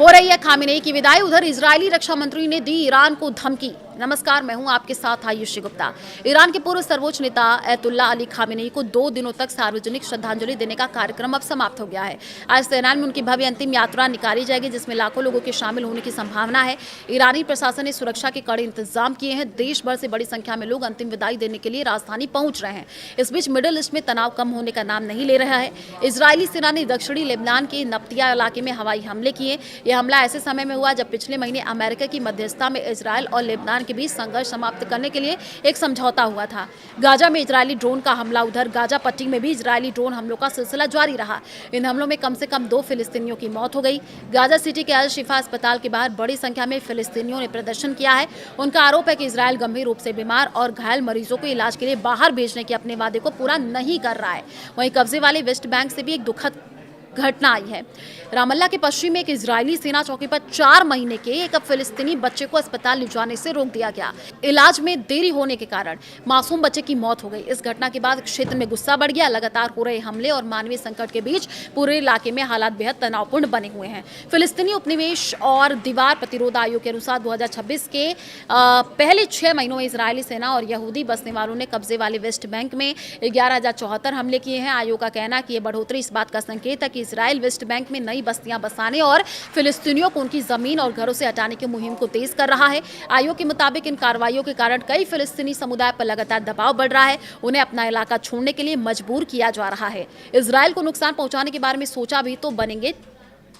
हो रही है खामेनेई की विदाई। उधर इजरायली रक्षा मंत्री ने दी ईरान को धमकी। नमस्कार, मैं हूं आपके साथ आयुषी गुप्ता। ईरान के पूर्व सर्वोच्च नेता अयतुल्ला अली खामेनेई को 2 दिनों तक सार्वजनिक श्रद्धांजलि देने का कार्यक्रम अब समाप्त हो गया है। आज तेहरान में उनकी भव्य अंतिम यात्रा निकाली जाएगी, जिसमें लाखों लोगों के शामिल होने की संभावना है। ईरानी प्रशासन ने सुरक्षा के कड़े इंतजाम किए हैं। देश भर से बड़ी संख्या में लोग अंतिम विदाई देने के लिए राजधानी पहुंच रहे हैं। इस बीच मिडिल ईस्ट में तनाव कम होने का नाम नहीं ले रहा है। इजरायली सेना ने दक्षिणी लेबनान के नब्तिया इलाके में हवाई हमले किए। यह हमला ऐसे समय में हुआ जब पिछले महीने अमेरिका की मध्यस्थता में इजरायल और लेबनान के बीच संघर्ष समाप्त करने के लिए एक समझौता हुआ था। गाजा में इजरायली ड्रोन का हमला। उधर गाजा पट्टी में भी इजरायली ड्रोन हमलों का सिलसिला जारी रहा। इन हमलों में कम से कम 2 फिलिस्तीनियों की मौत हो गई। गाजा सिटी के अल शिफा अस्पताल के बाहर बड़ी संख्या में फिलिस्तीनियों ने प्रदर्शन किया है। उनका आरोप है कि इजरायल गंभीर रूप से बीमार और घायल मरीजों को इलाज के लिए बाहर भेजने के अपने वादे को पूरा नहीं कर रहा है। वहीं कब्जे वाले वेस्ट बैंक से भी एक दुखद घटना आई है। रामल्ला के पश्चिम में एक इजरायली सेना चौकी पर 4 महीने के एक फिलिस्तीनी बच्चे को अस्पताल ले जाने से रोक दिया गया। इलाज में देरी होने के कारण मासूम बच्चे की मौत हो गई। इस घटना के बाद क्षेत्र में गुस्सा बढ़ गया। लगातार हो रहे हमले और मानवीय संकट के बीच पूरे इलाके में हालात बेहद तनावपूर्ण बने हुए हैं। फिलिस्तीनी उपनिवेश और दीवार प्रतिरोध आयोग के अनुसार 2026 के पहले 6 महीनों में इजरायली सेना और यहूदी बसने वालों ने कब्जे वाले वेस्ट बैंक में 11,074 हमले किए हैं। आयोग का कहना है कि यह बढ़ोतरी इस बात का संकेत है कि इजराइल वेस्ट बैंक में नई बस्तियां बसाने और फिलिस्तीनियों को उनकी जमीन और घरों से हटाने की मुहिम को तेज कर रहा है। आयोग के मुताबिक इन कार्रवाइयों के कारण कई फिलिस्तीनी समुदाय पर लगातार दबाव बढ़ रहा है। उन्हें अपना इलाका छोड़ने के लिए मजबूर किया जा रहा है। इजराइल को नुकसान पहुंचाने के बारे में सोचा भी तो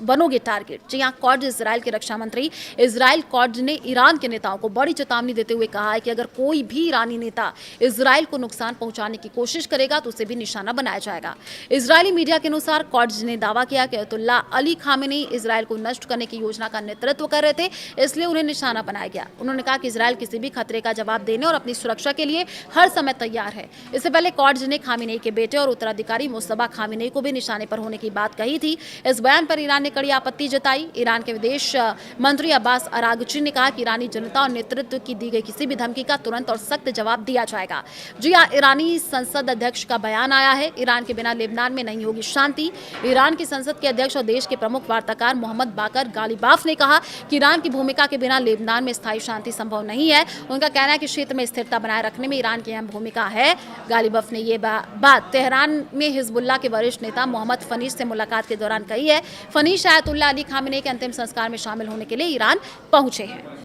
बनोगे टारगेट। जी हां, कॉट्ज इजराइल के रक्षा मंत्री इजराइल कॉट्ज ने ईरान के नेताओं को बड़ी चेतावनी देते हुए कहा है कि अगर कोई भी ईरानी नेता इजराइल को नुकसान पहुंचाने की कोशिश करेगा तो उसे भी निशाना बनाया जाएगा। इजरायली मीडिया के अनुसार कॉट्ज ने दावा किया कि अयतुल्ला अली खामेनेई इजराइल को नष्ट करने की योजना का नेतृत्व कर रहे थे, इसलिए उन्हें निशाना बनाया गया। उन्होंने कहा कि इजराइल किसी भी खतरे का जवाब देने और अपनी सुरक्षा के लिए हर समय तैयार है। इससे पहले कॉट्ज ने खामेनेई के बेटे और उत्तराधिकारी मुस्तफा खामेनेई को भी निशाने पर होने की बात कही थी। इस बयान पर ईरान ने कड़ी आपत्ति जताई। ईरान के विदेश मंत्री अब्बास अरागची ने कहा कि ईरानी जनता और नेतृत्व की दी गई किसी भी धमकी का तुरंत और सख्त जवाब दिया जाएगा। जी हां, ईरानी संसद अध्यक्ष का बयान आया है। ईरान के बिना लेबनान में नहीं होगी शांति। ईरान की संसद के अध्यक्ष और देश के प्रमुख वार्ताकार मोहम्मद बाकर गालिबाफ ने कहा कि ईरान की भूमिका के बिना लेबनान में स्थायी शांति संभव नहीं है। उनका कहना है कि क्षेत्र में स्थिरता बनाए रखने में ईरान की अहम भूमिका है। गालिबाफ ने यह बात तेहरान में हिजबुल्लाह के वरिष्ठ नेता मोहम्मद फनीश से मुलाकात के दौरान कही है। फनीश अयतुल्ला अली खामेनेई के अंतिम संस्कार में शामिल होने के लिए ईरान पहुंचे हैं।